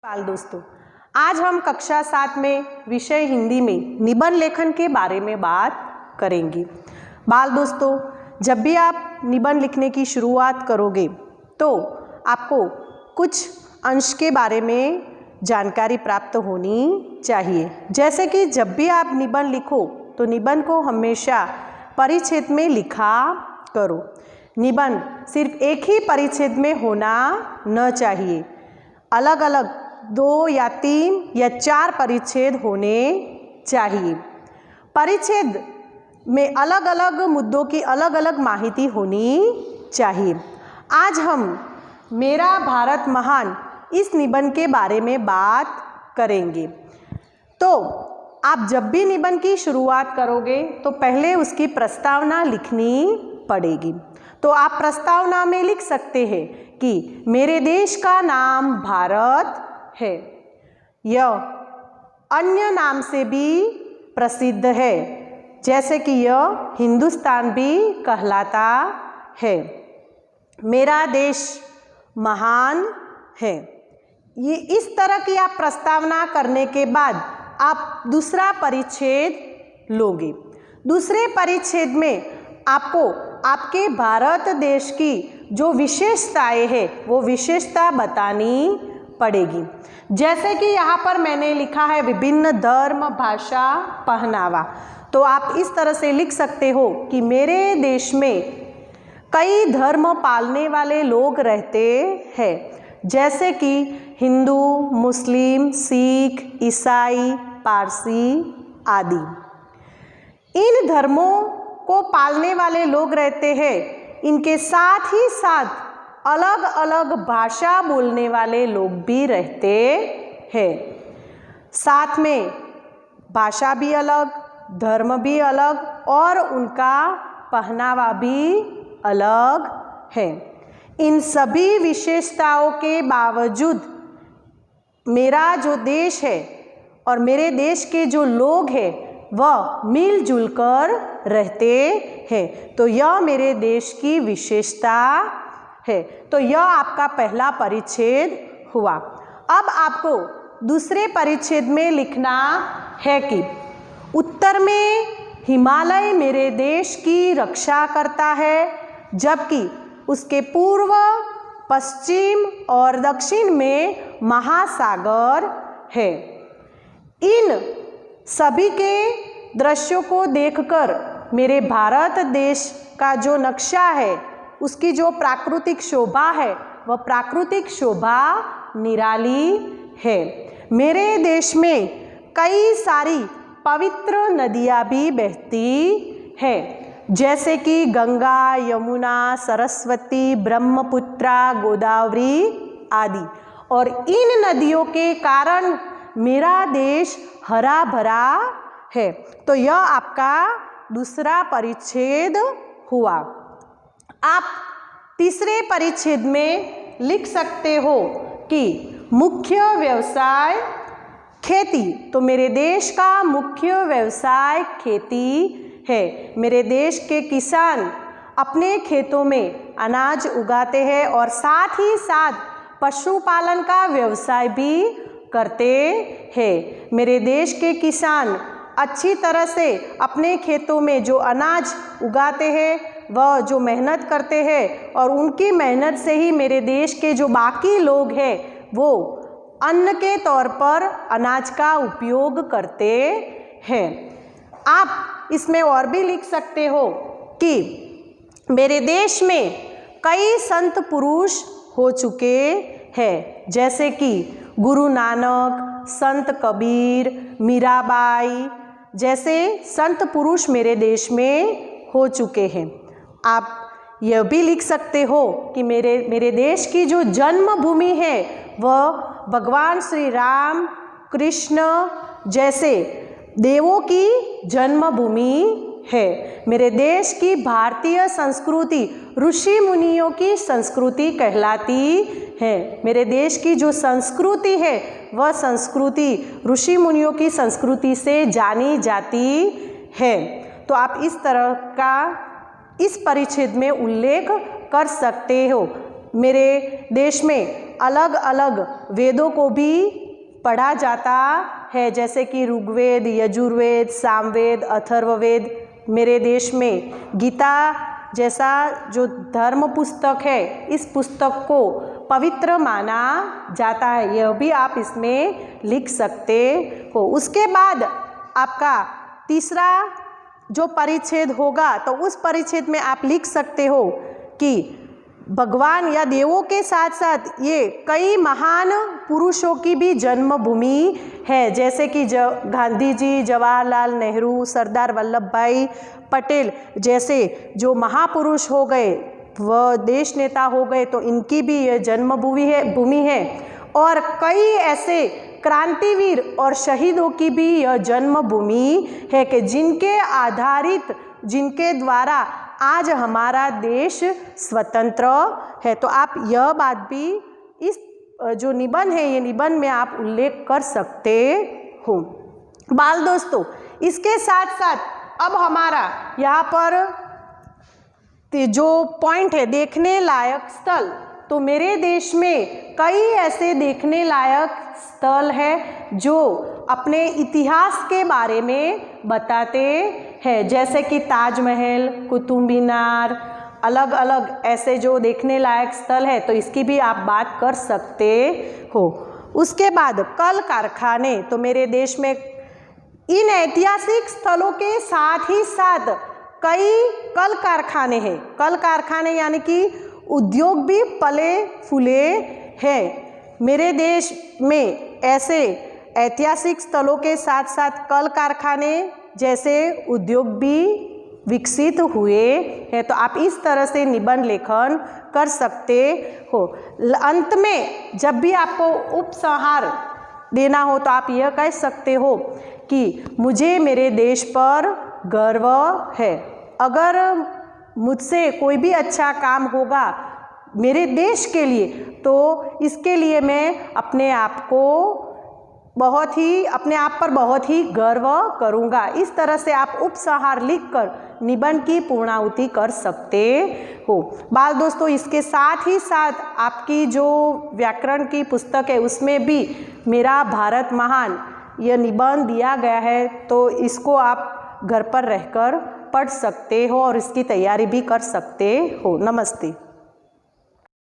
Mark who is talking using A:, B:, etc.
A: बाल दोस्तों, आज हम कक्षा 7 में विषय हिंदी में निबंध लेखन के बारे में बात करेंगे। बाल दोस्तों, जब भी आप निबंध लिखने की शुरुआत करोगे तो आपको कुछ अंश के बारे में जानकारी प्राप्त होनी चाहिए। जैसे कि जब भी आप निबंध लिखो तो निबंध को हमेशा परिच्छेद में लिखा करो। निबंध सिर्फ एक ही परिच्छेद में होना न चाहिए, अलग अलग 2 या 3 या 4 परिच्छेद होने चाहिए। परिच्छेद में अलग अलग मुद्दों की अलग अलग माहिती होनी चाहिए। आज हम मेरा भारत महान इस निबंध के बारे में बात करेंगे। तो आप जब भी निबंध की शुरुआत करोगे तो पहले उसकी प्रस्तावना लिखनी पड़ेगी। तो आप प्रस्तावना में लिख सकते हैं कि मेरे देश का नाम भारत है, यह अन्य नाम से भी प्रसिद्ध है, जैसे कि यह हिंदुस्तान भी कहलाता है। मेरा देश महान है। ये इस तरह की आप प्रस्तावना करने के बाद आप दूसरा परिच्छेद लोगे। दूसरे परिच्छेद में आपको आपके भारत देश की जो विशेषताएं हैं वो विशेषता बतानी पड़ेगी। जैसे कि यहाँ पर मैंने लिखा है विभिन्न धर्म, भाषा, पहनावा। तो आप इस तरह से लिख सकते हो कि मेरे देश में कई धर्म पालने वाले लोग रहते हैं, जैसे कि हिंदू, मुस्लिम, सिख, ईसाई, पारसी आदि। इन धर्मों को पालने वाले लोग रहते हैं। इनके साथ ही साथ अलग अलग भाषा बोलने वाले लोग भी रहते हैं। साथ में भाषा भी अलग, धर्म भी अलग और उनका पहनावा भी अलग है। इन सभी विशेषताओं के बावजूद मेरा जो देश है और मेरे देश के जो लोग हैं वह मिलजुल कर रहते हैं। तो यह मेरे देश की विशेषता है। तो यह आपका पहला परिच्छेद हुआ। अब आपको दूसरे परिच्छेद में लिखना है कि उत्तर में हिमालय मेरे देश की रक्षा करता है, जबकि उसके पूर्व, पश्चिम और दक्षिण में महासागर है। इन सभी के दृश्यों को देखकर मेरे भारत देश का जो नक्शा है, उसकी जो प्राकृतिक शोभा है वह प्राकृतिक शोभा निराली है। मेरे देश में कई सारी पवित्र नदियाँ भी बहती हैं, जैसे कि गंगा, यमुना, सरस्वती, ब्रह्मपुत्रा, गोदावरी आदि। और इन नदियों के कारण मेरा देश हरा भरा है। तो यह आपका दूसरा परिच्छेद हुआ। आप तीसरे परिच्छेद में लिख सकते हो कि मुख्य व्यवसाय खेती। तो मेरे देश का मुख्य व्यवसाय खेती है। मेरे देश के किसान अपने खेतों में अनाज उगाते हैं और साथ ही साथ पशुपालन का व्यवसाय भी करते हैं। मेरे देश के किसान अच्छी तरह से अपने खेतों में जो अनाज उगाते हैं वह जो मेहनत करते हैं और उनकी मेहनत से ही मेरे देश के जो बाकी लोग हैं वो अन्न के तौर पर अनाज का उपयोग करते हैं। आप इसमें और भी लिख सकते हो कि मेरे देश में कई संत पुरुष हो चुके हैं, जैसे कि गुरु नानक, संत कबीर, मीराबाई जैसे संत पुरुष मेरे देश में हो चुके हैं। आप यह भी लिख सकते हो कि मेरे देश की जो जन्मभूमि है वह भगवान श्री राम, कृष्ण जैसे देवों की जन्मभूमि है। मेरे देश की भारतीय संस्कृति ऋषि मुनियों की संस्कृति कहलाती है। मेरे देश की जो संस्कृति है वह संस्कृति ऋषि मुनियों की संस्कृति से जानी जाती है। तो आप इस तरह का इस परिच्छेद में उल्लेख कर सकते हो। मेरे देश में अलग अलग वेदों को भी पढ़ा जाता है, जैसे कि ऋग्वेद, यजुर्वेद, सामवेद, अथर्ववेद। मेरे देश में गीता जैसा जो धर्म पुस्तक है, इस पुस्तक को पवित्र माना जाता है, यह भी आप इसमें लिख सकते हो। उसके बाद आपका तीसरा जो परिच्छेद होगा, तो उस परिच्छेद में आप लिख सकते हो कि भगवान या देवों के साथ साथ ये कई महान पुरुषों की भी जन्मभूमि है, जैसे कि गांधी जी, जवाहरलाल नेहरू, सरदार वल्लभ भाई पटेल जैसे जो महापुरुष हो गए, वह देश नेता हो गए, तो इनकी भी यह जन्मभूमि है। और कई ऐसे क्रांतिवीर और शहीदों की भी यह जन्मभूमि है कि जिनके आधारित, जिनके द्वारा आज हमारा देश स्वतंत्र है। तो आप यह बात भी इस जो निबंध है, ये निबंध में आप उल्लेख कर सकते हो। बाल दोस्तों, इसके साथ साथ अब हमारा यहाँ पर जो पॉइंट है देखने लायक स्थल, तो मेरे देश में कई ऐसे देखने लायक स्थल हैं जो अपने इतिहास के बारे में बताते हैं, जैसे कि ताजमहल, कुतुब मीनार, अलग अलग ऐसे जो देखने लायक स्थल है, तो इसकी भी आप बात कर सकते हो। उसके बाद कल कारखाने, तो मेरे देश में इन ऐतिहासिक स्थलों के साथ ही साथ कई कल कारखाने हैं। कल कारखाने यानी कि उद्योग भी पले फूले हैं। मेरे देश में ऐसे ऐतिहासिक स्थलों के साथ साथ कल कारखाने जैसे उद्योग भी विकसित हुए हैं। तो आप इस तरह से निबंध लेखन कर सकते हो। अंत में जब भी आपको उपसंहार देना हो तो आप यह कह सकते हो कि मुझे मेरे देश पर गर्व है। अगर मुझसे कोई भी अच्छा काम होगा मेरे देश के लिए, तो इसके लिए मैं अपने आप पर बहुत ही गर्व करूँगा। इस तरह से आप उपसंहार लिखकर निबंध की पूर्णाहुति कर सकते हो। बाल दोस्तों, इसके साथ ही साथ आपकी जो व्याकरण की पुस्तक है उसमें भी मेरा भारत महान यह निबंध दिया गया है, तो इसको आप घर पर रहकर पढ़ सकते हो और इसकी तैयारी भी कर सकते हो। नमस्ते।